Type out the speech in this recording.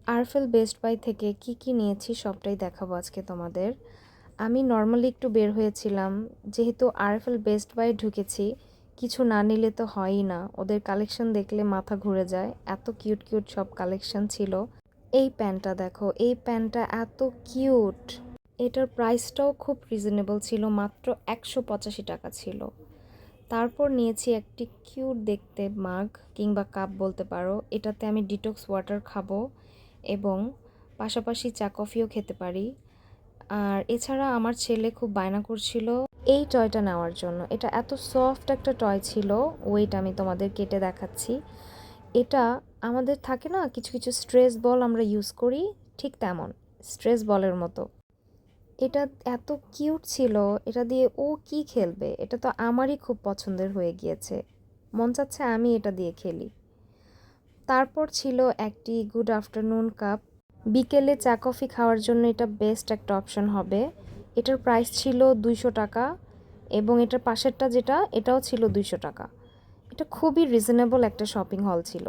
RFL best by থেকে কি নিয়েছি সবটাই দেখাবো আজকে তোমাদের। আমি নর্মালি একটু বের হয়েছিলাম, যেহেতু আরএফএল বেস্ট বাই ঢুকেছি, কিছু না নিলে তো হয়ই না। ওদের কালেকশন দেখলে মাথা ঘুরে যায়, এত কিউট কিউট সব কালেকশন ছিল। এই প্যান্টটা দেখো, এই প্যান্টটা এত কিউট। এটার প্রাইসটাও খুব রিজনেবল ছিল, মাত্র 185 টাকা ছিল। তারপর নিয়েছি একটি কিউট দেখতে মাগ কিংবা কাপ বলতে পারো। এটাতে আমি ডিটক্স ওয়াটার খাবো এবং পাশাপাশি চা কফিও খেতে পারি। আর এছাড়া আমার ছেলে খুব বায়না করছিল এই টয়টা নেওয়ার জন্য। এটা এত সফট একটা টয় ছিল, ওয়েট আমি তোমাদের কেটে দেখাচ্ছি। এটা আমাদের থাকে না কিছু কিছু স্ট্রেস বল আমরা ইউজ করি, ঠিক তেমন স্ট্রেস বলের মতো। এটা এত কিউট ছিল, এটা দিয়ে ও কি খেলবে, এটা তো আমারই খুব পছন্দের হয়ে গিয়েছে, মন চাচ্ছে আমি এটা দিয়ে খেলি। তারপর ছিল একটি গুড আফটারনুন কাপ, বিকেলে চা কফি খাওয়ার জন্য এটা বেস্ট একটা অপশন হবে। এটার প্রাইস ছিল 200 টাকা এবং এটার পাশেরটা যেটা, এটাও ছিল 200 টাকা। এটা খুবই রিজনেবল একটা শপিং হল ছিল।